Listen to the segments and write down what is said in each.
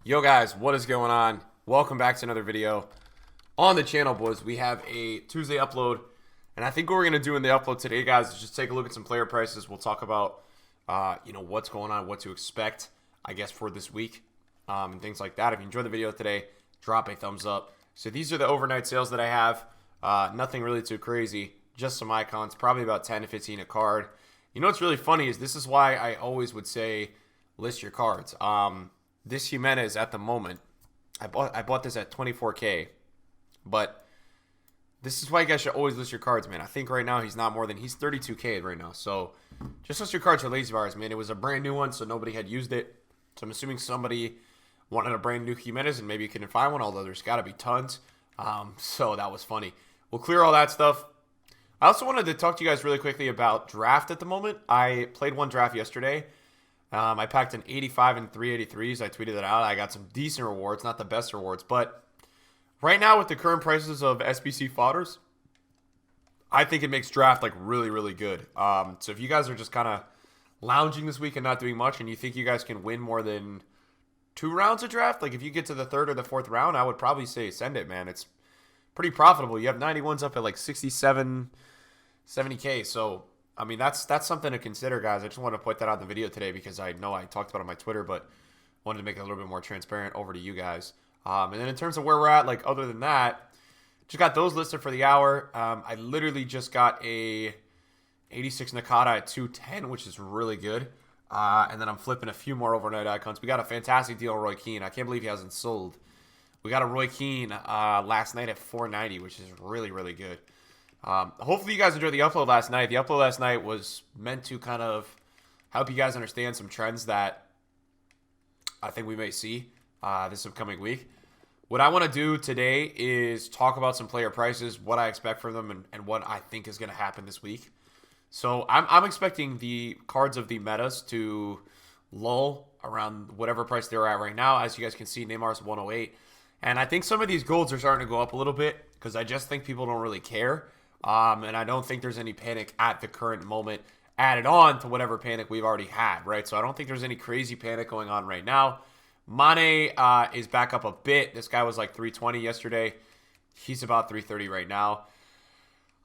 Yo guys, what is going on? Welcome back to another video on the channel, boys. We have a Tuesday upload, and I think what we're going to do in the upload today, guys, is just take a look at some player prices. We'll talk about, what's going on, what to expect, I guess, for this week, and things like that. If you enjoyed the video today, drop a thumbs up. So these are the overnight sales that I have. Nothing really too crazy, just some icons, probably about 10 to 15 a card. You know what's really funny is this is why I always would say list your cards. This Jimenez at the moment, I bought this at 24K, but this is why you guys should always list your cards, man. I think right now he's 32K right now. So just list your cards for lazy bars, man. It was a brand new one, so nobody had used it. So I'm assuming somebody wanted a brand new Jimenez and maybe you couldn't find one, although there's got to be tons. So that was funny. We'll clear all that stuff. I also wanted to talk to you guys really quickly about draft at the moment. I played one draft yesterday. I packed an 85 and 383s. I tweeted that out. I got some decent rewards, not the best rewards. But right now with the current prices of SBC fodders, I think it makes draft like really, really good. So if you guys are just kind of lounging this week and not doing much and you think you guys can win more than 2 rounds of draft, like if you get to the 3rd or the 4th round, I would probably say send it, man. It's pretty profitable. You have 91s up at like 67, 70K. So I mean, that's something to consider, guys. I just wanted to point that out in the video today because I know I talked about it on my Twitter, but wanted to make it a little bit more transparent over to you guys. And then in terms of where we're at, like other than that, just got those listed for the hour. I literally just got a 86 Nakata at 210, which is really good. And then I'm flipping a few more overnight icons. We got a fantastic deal on Roy Keane. I can't believe he hasn't sold. We got a Roy Keane last night at 490, which is really, really good. Hopefully you guys enjoyed the upload last night. The upload last night was meant to kind of help you guys understand some trends that I think we may see this upcoming week. What I want to do today is talk about some player prices, what I expect from them, and what I think is going to happen this week. So I'm expecting the cards of the metas to lull around whatever price they're at right now. As you guys can see, Neymar's 108. And I think some of these golds are starting to go up a little bit because I just think people don't really care. And I don't think there's any panic at the current moment added on to whatever panic we've already had, right? So I don't think there's any crazy panic going on right now. Mane is back up a bit. This guy was like 320 yesterday. He's about 330 right now.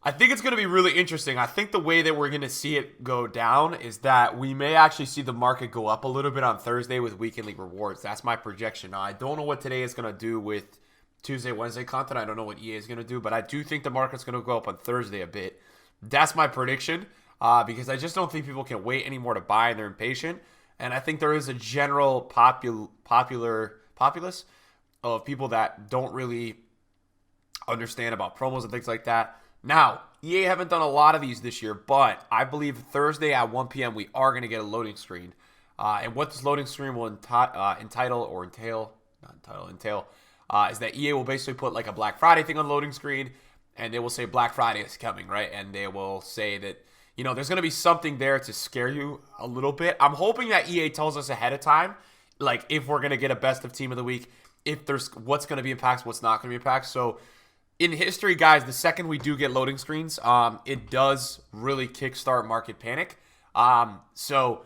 I think it's going to be really interesting. I think the way that we're going to see it go down is that we may actually see the market go up a little bit on Thursday with weekly rewards. That's my projection. Now, I don't know what today is going to do with Tuesday, Wednesday content. I don't know what EA is going to do, but I do think the market's going to go up on Thursday a bit. That's my prediction because I just don't think people can wait anymore to buy and they're impatient. And I think there is a general populace of people that don't really understand about promos and things like that. Now, EA haven't done a lot of these this year, but I believe Thursday at 1 p.m. we are going to get a loading screen. And what this loading screen will entail is that EA will basically put like a Black Friday thing on the loading screen, and they will say Black Friday is coming, right? And they will say that, you know, there's going to be something there to scare you a little bit. I'm hoping that EA tells us ahead of time, like if we're going to get a best of team of the week, if there's what's going to be in packs, what's not going to be in packs. So in history, guys, the second we do get loading screens, it does really kickstart market panic. So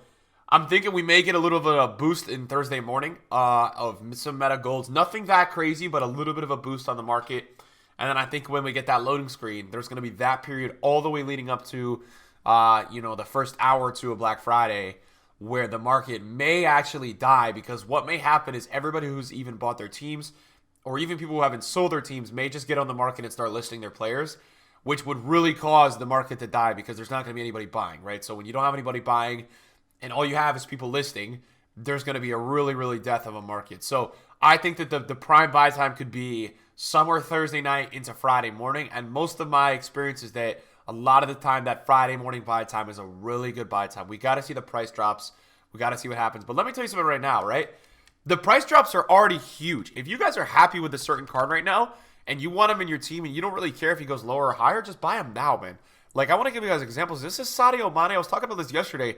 I'm thinking we may get a little bit of a boost in Thursday morning of some meta golds. Nothing that crazy, but a little bit of a boost on the market. And then I think when we get that loading screen, there's going to be that period all the way leading up to, the first hour or two of Black Friday where the market may actually die because what may happen is everybody who's even bought their teams or even people who haven't sold their teams may just get on the market and start listing their players, which would really cause the market to die because there's not going to be anybody buying, right? So when you don't have anybody buying and all you have is people listing, there's going to be a really, really death of a market. So I think that the prime buy time could be somewhere Thursday night into Friday morning. And most of my experience is that a lot of the time that Friday morning buy time is a really good buy time. We got to see the price drops. We got to see what happens. But let me tell you something right now, right? The price drops are already huge. If you guys are happy with a certain card right now and you want him in your team and you don't really care if he goes lower or higher, just buy him now, man. Like, I want to give you guys examples. This is Sadio Omani. I was talking about this yesterday.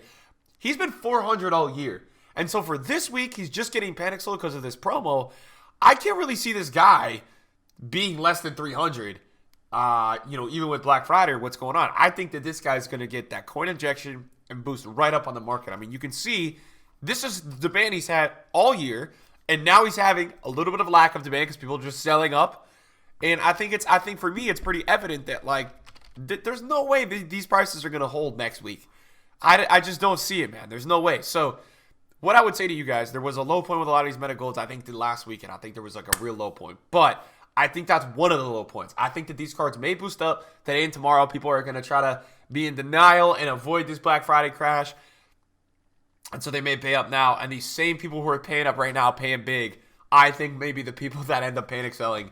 He's been 400 all year. And so for this week, he's just getting panic sold because of this promo. I can't really see this guy being less than 300, even with Black Friday or what's going on. I think that this guy's going to get that coin injection and boost right up on the market. I mean, you can see this is the band he's had all year. And now he's having a little bit of lack of demand because people are just selling up. And I think for me, it's pretty evident that, like, there's no way these prices are going to hold next week. I just don't see it, man. There's no way. So what I would say to you guys, there was a low point with a lot of these meta golds, I think, the last weekend. I think there was, like, a real low point. But I think that's one of the low points. I think that these cards may boost up today and tomorrow. People are going to try to be in denial and avoid this Black Friday crash. And so they may pay up now. And these same people who are paying up right now, paying big, I think maybe the people that end up panic selling,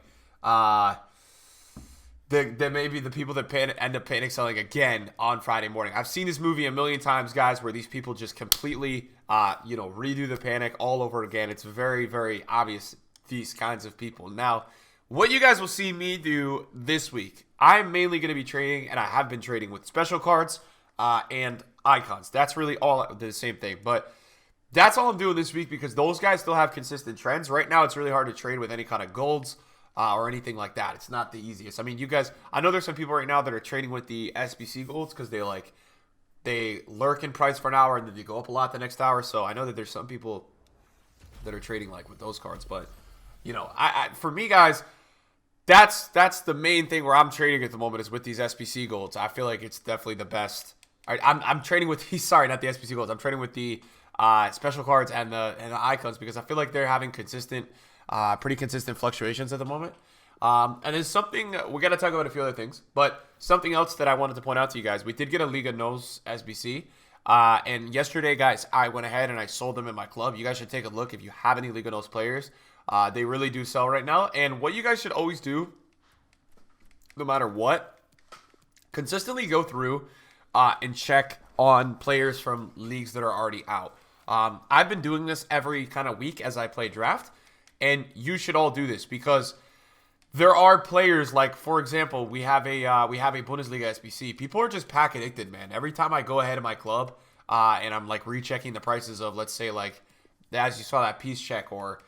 there may be the people that end up panic selling again on Friday morning. I've seen this movie a million times, guys, where these people just completely, redo the panic all over again. It's very, very obvious, these kinds of people. Now, what you guys will see me do this week, I'm mainly going to be trading, and I have been trading with special cards and icons. That's really all the same thing. But that's all I'm doing this week because those guys still have consistent trends. Right now, it's really hard to trade with any kind of golds or anything like that. It's not the easiest. I mean, you guys, I know there's some people right now that are trading with the SBC golds because they lurk in price for an hour and then they go up a lot the next hour. So I know that there's some people that are trading like with those cards. But, for me, guys, that's the main thing where I'm trading at the moment is with these SBC golds. I feel like it's definitely the best. I'm trading with sorry, not the SBC golds. I'm trading with the special cards and the icons because I feel like they're having pretty consistent fluctuations at the moment. And there's something we got to talk about a few other things, but something else that I wanted to point out to you guys. We did get a Liga Nos SBC, and yesterday, guys, I went ahead and I sold them in my club. You guys should take a look if you have any Liga Nos players. They really do sell right now. And what you guys should always do, no matter what, consistently go through and check on players from leagues that are already out. I've been doing this every kind of week as I play draft, and you should all do this because there are players like, for example, we have a Bundesliga SBC. People are just pack addicted, man. Every time I go ahead in my club and I'm like rechecking the prices of, let's say, like as you saw that piece check or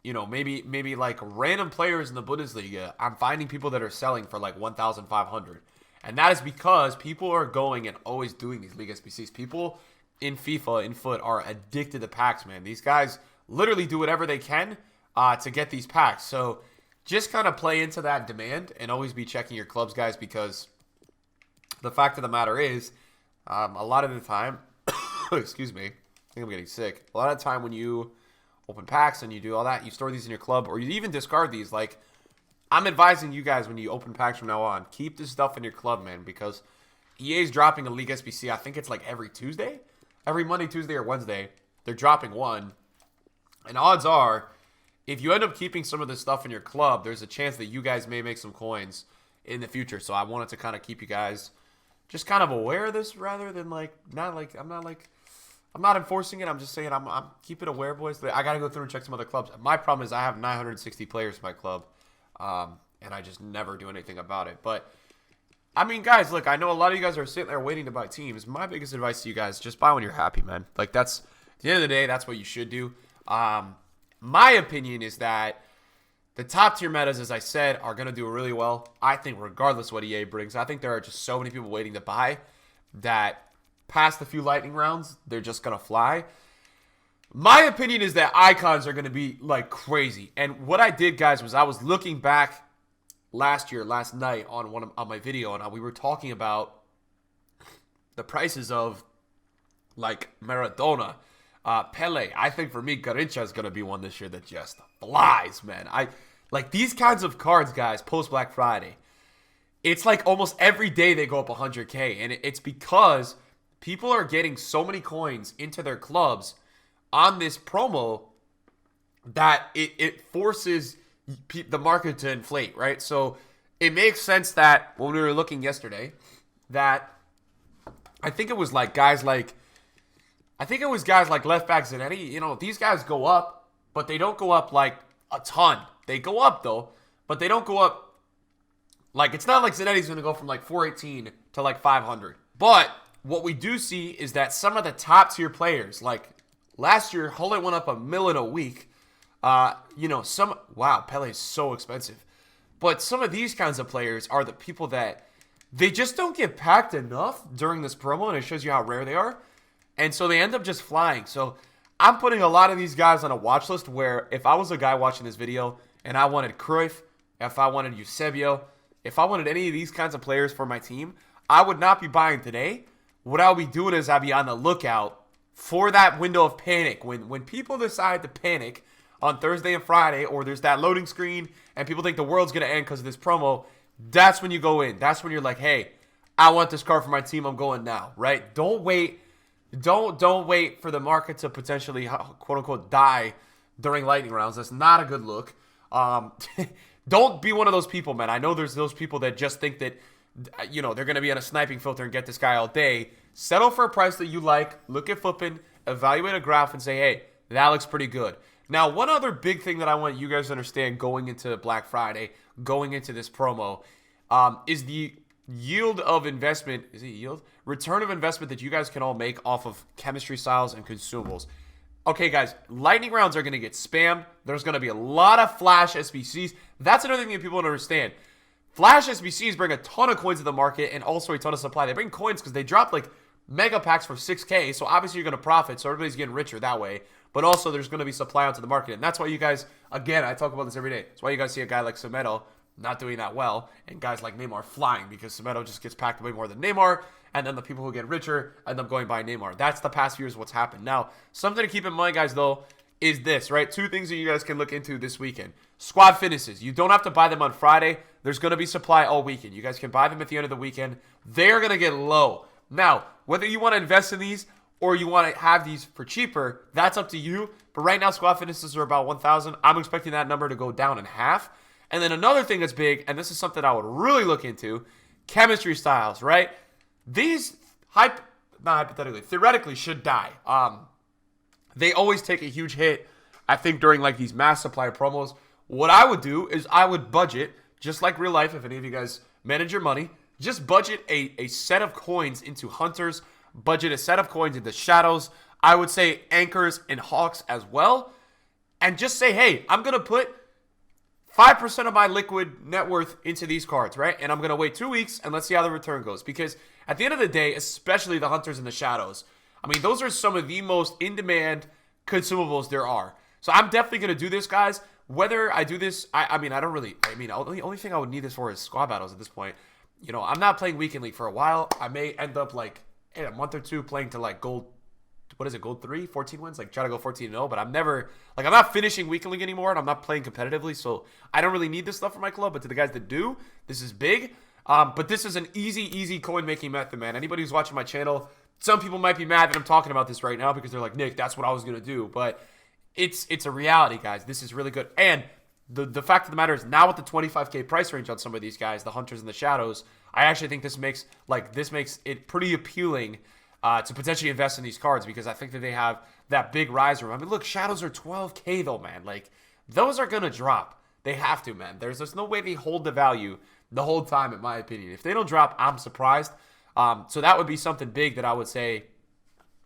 maybe like random players in the Bundesliga, I'm finding people that are selling for like 1,500. And that is because people are going and always doing these League SBCs. People in FIFA, in FUT, are addicted to packs, man. These guys literally do whatever they can to get these packs. So just kind of play into that demand and always be checking your clubs, guys, because the fact of the matter is, a lot of the time, excuse me, I think I'm getting sick. A lot of the time when you open packs and you do all that, you store these in your club or you even discard these. Like, I'm advising you guys when you open packs from now on, keep this stuff in your club, man, because EA's dropping a League SBC. I think it's like every Tuesday, every Monday, Tuesday, or Wednesday. They're dropping one. And odds are, if you end up keeping some of this stuff in your club, there's a chance that you guys may make some coins in the future. So I wanted to kind of keep you guys just kind of aware of this rather than I'm not enforcing it. I'm just saying I'm keep it aware, boys. I got to go through and check some other clubs. My problem is I have 960 players in my club, and I just never do anything about it. But, I mean, guys, look, I know a lot of you guys are sitting there waiting to buy teams. My biggest advice to you guys, just buy when you're happy, man. Like, that's, at the end of the day, that's what you should do. My opinion is that the top tier metas, as I said, are going to do really well. I think regardless what EA brings, I think there are just so many people waiting to buy that past a few lightning rounds, they're just going to fly. My opinion is that icons are going to be like crazy. And what I did, guys, was I was looking back last night on my video, and we were talking about the prices of like Maradona, Pele. I think for me, Garrincha is going to be one this year that just flies, man. I like these kinds of cards, guys, post Black Friday. It's like almost every day they go up 100K, and it's because people are getting so many coins into their clubs on this promo that it forces the market to inflate, right? So it makes sense that when we were looking yesterday, that I think it was like guys like left back Zanetti. These guys go up, but they don't go up like a ton. They go up though, but they don't go up like, it's not like Zanetti's going to go from like 418 to like 500. But what we do see is that some of the top tier players, like last year, Hullet went up $1 million a week. Wow, Pele is so expensive. But some of these kinds of players are the people that they just don't get packed enough during this promo, and it shows you how rare they are. And so they end up just flying. So I'm putting a lot of these guys on a watch list where if I was a guy watching this video and I wanted Cruyff, if I wanted Eusebio, if I wanted any of these kinds of players for my team, I would not be buying today. What I'll be doing is I'll be on the lookout for that window of panic. When people decide to panic on Thursday and Friday, or there's that loading screen and people think the world's going to end because of this promo, that's when you go in. That's when you're like, hey, I want this card for my team. I'm going now, right? Don't wait. Don't wait for the market to potentially, quote unquote, die during lightning rounds. That's not a good look. Don't be one of those people, man. I know there's those people that just think that, you know, they're going to be on a sniping filter and get this guy all day. Settle for a price that you like. Look at flipping, evaluate a graph, and say, hey, that looks pretty good. Now, one other big thing that I want you guys to understand going into Black Friday, going into this promo, is the yield of investment. Is it yield? Return of investment that you guys can all make off of chemistry styles and consumables. Okay, guys, lightning rounds are going to get spammed. There's going to be a lot of flash SBCs. That's another thing that people don't understand. Flash SBCs bring a ton of coins to the market and also a ton of supply. They bring coins because they drop like mega packs for 6K, so obviously you're going to profit, so everybody's getting richer that way. But also there's going to be supply onto the market, and that's why you guys, again, I talk about this every day. That's why you guys see a guy like Semedo not doing that well, and guys like Neymar flying because Semedo just gets packed way more than Neymar, and then the people who get richer end up going by Neymar. That's the past few years what's happened. Now, something to keep in mind, guys, though, is this, right? Two things that you guys can look into this weekend. Squad finishes. You don't have to buy them on Friday. There's going to be supply all weekend. You guys can buy them at the end of the weekend. They're going to get low. Now, whether you want to invest in these or you want to have these for cheaper, that's up to you. But right now, squad finishes are about 1,000. I'm expecting that number to go down in half. And then another thing that's big, and this is something I would really look into, chemistry styles, right? These, not hypothetically, theoretically should die. They always take a huge hit, I think, during like these mass supply promos. What I would do is I would budget, just like real life, if any of you guys manage your money, just budget a set of coins into hunters, budget a set of coins into shadows. I would say anchors and hawks as well. And just say, hey, I'm going to put 5% of my liquid net worth into these cards, right? And I'm going to wait 2 weeks and let's see how the return goes. Because at the end of the day, especially the hunters and the shadows, I mean, those are some of the most in-demand consumables there are. So I'm definitely going to do this, guys. Whether I do this, I mean, the only thing I would need this for is squad battles at this point. You know, I'm not playing Weekend League for a while. I may end up, like, in a month or two playing to, like, gold, what is it, gold 3, 14 wins? Like, try to go 14-0, but I'm never, like, I'm not finishing Weekend League anymore, and I'm not playing competitively, so I don't really need this stuff for my club, but to the guys that do, this is big. But this is an easy coin-making method, man. Anybody who's watching my channel, some people might be mad that I'm talking about this right now because they're like, Nick, that's what I was going to do, but it's a reality, guys. This is really good. And the fact of the matter is, now with the 25K price range on some of these guys, the hunters and the shadows, I actually think this makes it pretty appealing to potentially invest in these cards because I think that they have that big rise room. I mean, look, shadows are 12K though, man. Like, those are gonna drop. They have to, man. There's no way they hold the value the whole time, in my opinion. If they don't drop, I'm surprised. So that would be something big that I would say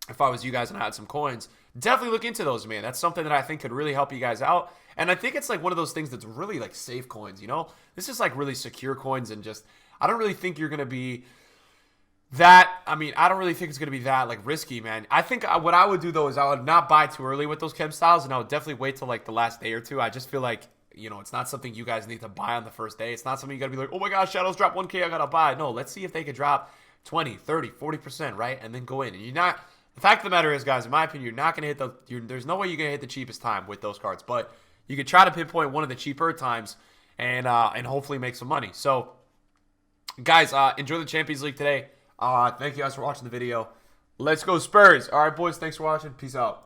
if I was you guys and I had some coins. Definitely look into those, man. That's something that I think could really help you guys out. And I think it's like one of those things that's really like safe coins, you know? This is like really secure coins and just, I don't really think you're going to be that, I mean, I don't really think it's going to be that like risky, man. I think what I would do though is I would not buy too early with those chem styles and I would definitely wait till like the last day or two. I just feel like, you know, it's not something you guys need to buy on the first day. It's not something you got to be like, oh my gosh, shadows drop 1K, I got to buy. No, let's see if they could drop 20, 30, 40%, right? And then go in. And you're not, the fact of the matter is, guys, in my opinion, you're not going to hit there's no way you're going to hit the cheapest time with those cards, but you could try to pinpoint one of the cheaper times and hopefully make some money. So, guys, enjoy the Champions League today. Thank you guys for watching the video. Let's go Spurs. All right, boys, thanks for watching. Peace out.